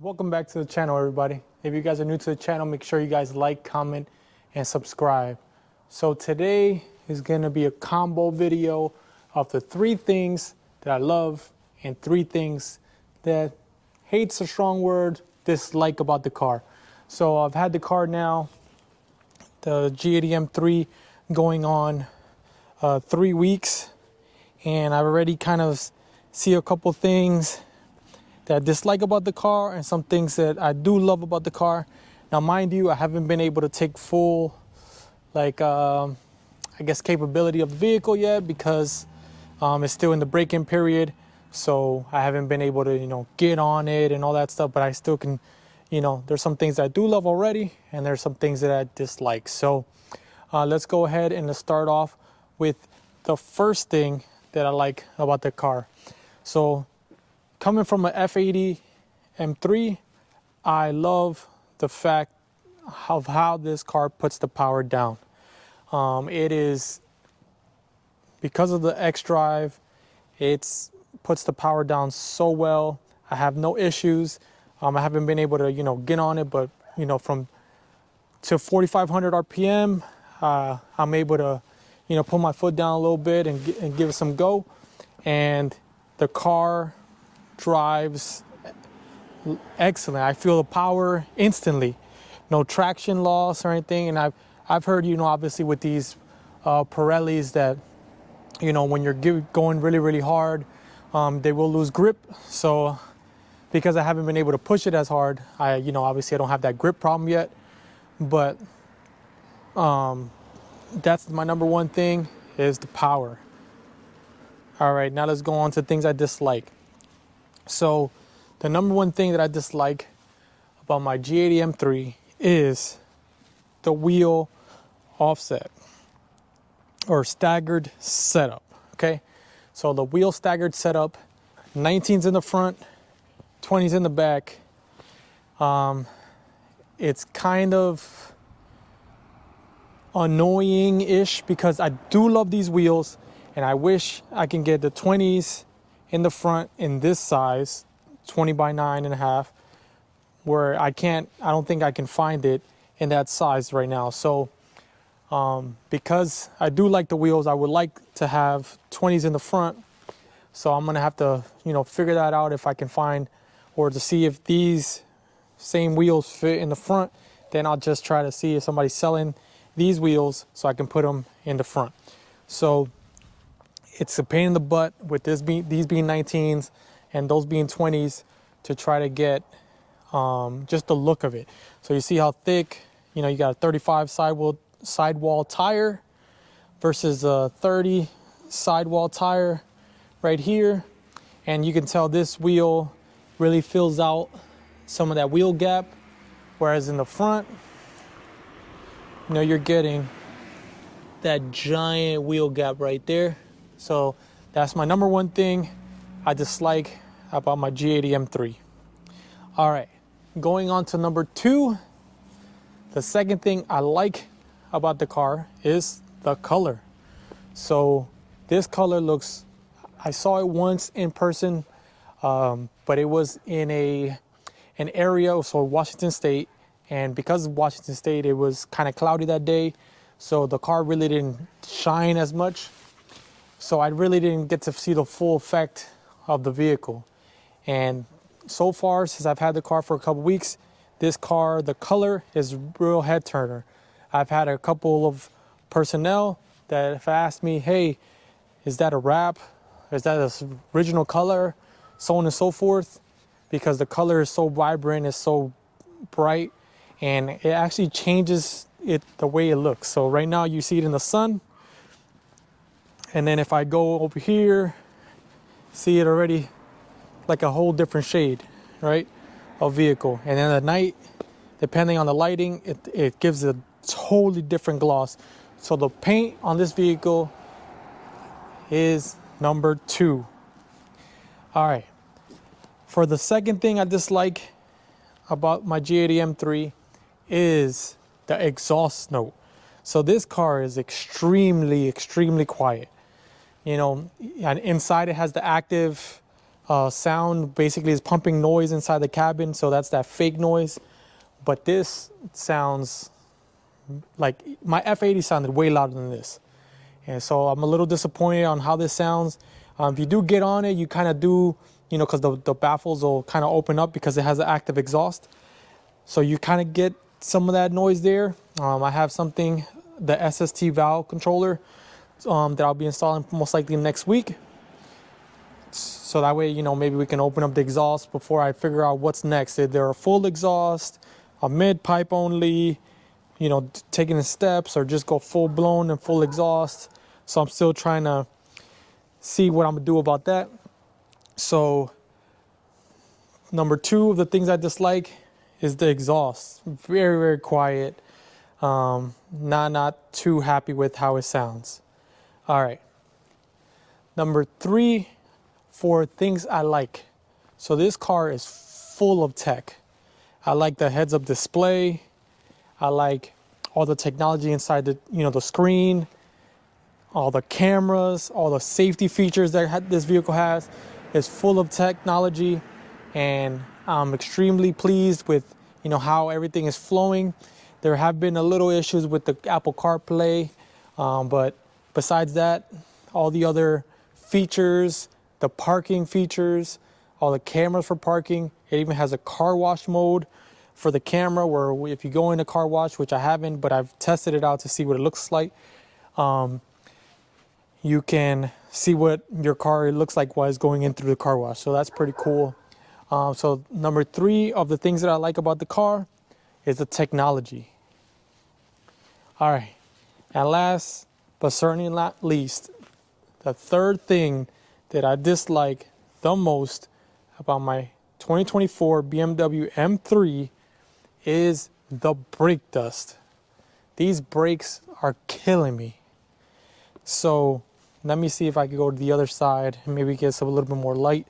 Welcome back to the channel, everybody. If you guys are new to the channel, make sure you guys like, comment, and subscribe. So today is going to be a combo video of the 3 things that I love and 3 things that, hate's a strong word, dislike about the car. So I've had the car now, the G80 M3, going on 3 weeks, and I've already kind of see a couple things that I dislike about the car and some things that I do love about the car. Now, mind you, I haven't been able to take full, I guess, capability of the vehicle yet because it's still in the break-in period. So I haven't been able to, get on it and all that stuff, but I still can, there's some things that I do love already and there's some things that I dislike. So let's go ahead and let's start off with the first thing that I like about the car. So coming from an F80 M3, I love the fact of how this car puts the power down. It is, because of the X-Drive, it puts the power down so well. I have no issues. I haven't been able to, get on it, but, from to 4,500 RPM, I'm able to, put my foot down a little bit and give it some go. And the car drives excellent. I feel the power instantly, no traction loss or anything. And I've heard, obviously with these Pirellis that, when you're going really, really hard, they will lose grip. So because I haven't been able to push it as hard, obviously I don't have that grip problem yet, but that's my number one thing, is the power. All right, now let's go on to things I dislike. So the number one thing that I dislike about my G80 M3 is the wheel offset or staggered setup. Okay, so the wheel staggered setup, 19s in the front, 20s in the back. It's kind of annoying-ish because I do love these wheels and I wish I can get the 20s in the front in this size, 20 by 9.5, where I don't think I can find it in that size right now. So because I do like the wheels, I would like to have 20s in the front. So I'm gonna have to, figure that out if I can find, or to see if these same wheels fit in the front. Then I'll just try to see if somebody's selling these wheels so I can put them in the front. So it's a pain in the butt with these being 19s and those being 20s to try to get just the look of it. So you see how thick, you got a 35 sidewall tire versus a 30 sidewall tire right here. And you can tell this wheel really fills out some of that wheel gap. Whereas in the front, you're getting that giant wheel gap right there. So that's my number one thing I dislike about my G80 M3. All right, going on to number 2. The second thing I like about the car is the color. So this color looks, I saw it once in person, but it was in an area, so Washington State. And because of Washington State, it was kind of cloudy that day. So the car really didn't shine as much. So I really didn't get to see the full effect of the vehicle. And so far, since I've had the car for a couple weeks, this car, the color is real head turner. I've had a couple of personnel that have asked me, hey, is that a wrap? Is that an original color? So on and so forth, because the color is so vibrant, it's so bright, and it actually changes it the way it looks. So right now you see it in the sun. And then if I go over here, see it already like a whole different shade, right, of vehicle. And then at night, depending on the lighting, it gives a totally different gloss. So the paint on this vehicle is number 2. All right. For the second thing I dislike about my G80 M3 is the exhaust note. So this car is extremely, extremely quiet. And inside it has the active sound basically is pumping noise inside the cabin, so that's that fake noise. But this sounds like my F80 sounded way louder than this. And so I'm a little disappointed on how this sounds. If you do get on it, you kind of do, because the baffles will kind of open up because it has an active exhaust. So you kind of get some of that noise there. I have something, the SST valve controller, that I'll be installing most likely next week. So that way, maybe we can open up the exhaust before I figure out what's next. If they're a full exhaust, a mid pipe only, taking the steps, or just go full blown and full exhaust. So I'm still trying to see what I'm gonna do about that. So number 2 of the things I dislike is the exhaust. Very, very quiet. Not too happy with how it sounds. All right. Number 3 for things I like. So this car is full of tech. I like the heads-up display. I like all the technology inside the screen, all the cameras, all the safety features that this vehicle has. Is full of technology, and I'm extremely pleased with how everything is flowing. There have been a little issues with the Apple CarPlay, but besides that, all the other features, the parking features, all the cameras for parking. It even has a car wash mode for the camera, where if you go in a car wash, which I haven't, but I've tested it out to see what it looks like, you can see what your car looks like while it's going in through the car wash. So that's pretty cool. So number 3 of the things that I like about the car is the technology. All right, and last but certainly not least, the third thing that I dislike the most about my 2024 BMW M3 is the brake dust. These brakes are killing me. So let me see if I can go to the other side and maybe get some a little bit more light.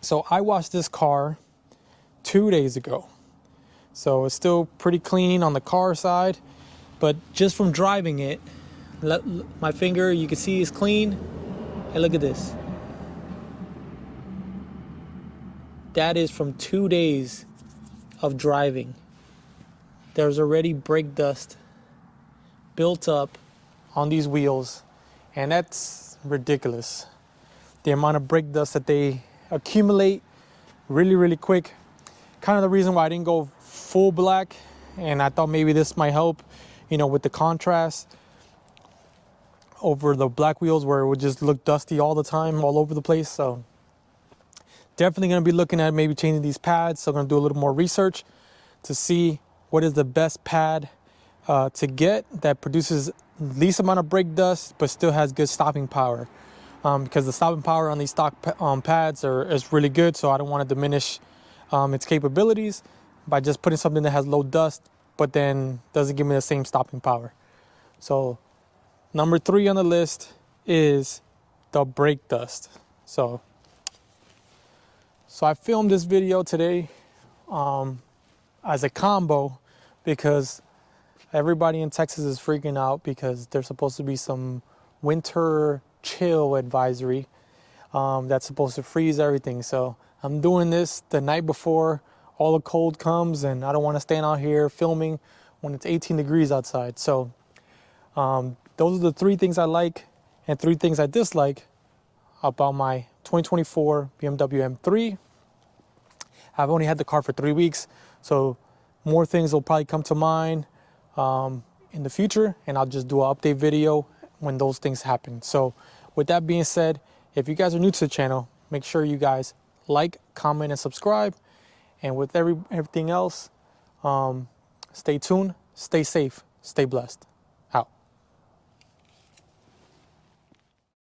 So I washed this car 2 days ago. So it's still pretty clean on the car side, but just from driving it, my finger, you can see, is clean. And look at this. That is from 2 days of driving. There's already brake dust built up on these wheels, and that's ridiculous. The amount of brake dust that they accumulate really, really quick. Kind of the reason why I didn't go full black, and I thought maybe this might help, with the contrast over the black wheels, where it would just look dusty all the time, all over the place. So definitely going to be looking at maybe changing these pads. So I'm going to do a little more research to see what is the best pad to get that produces least amount of brake dust but still has good stopping power, because the stopping power on these stock pads is really good. So I don't want to diminish its capabilities by just putting something that has low dust but then doesn't give me the same stopping power. So number 3 on the list is the brake dust. So I filmed this video today as a combo because everybody in Texas is freaking out because there's supposed to be some winter chill advisory that's supposed to freeze everything. So I'm doing this the night before all the cold comes, and I don't want to stand out here filming when it's 18 degrees outside. So those are the 3 things I like and 3 things I dislike about my 2024 BMW M3. I've only had the car for 3 weeks, so more things will probably come to mind in the future, and I'll just do an update video when those things happen. So with that being said, if you guys are new to the channel, make sure you guys like, comment, and subscribe. And with everything else, stay tuned, stay safe, stay blessed.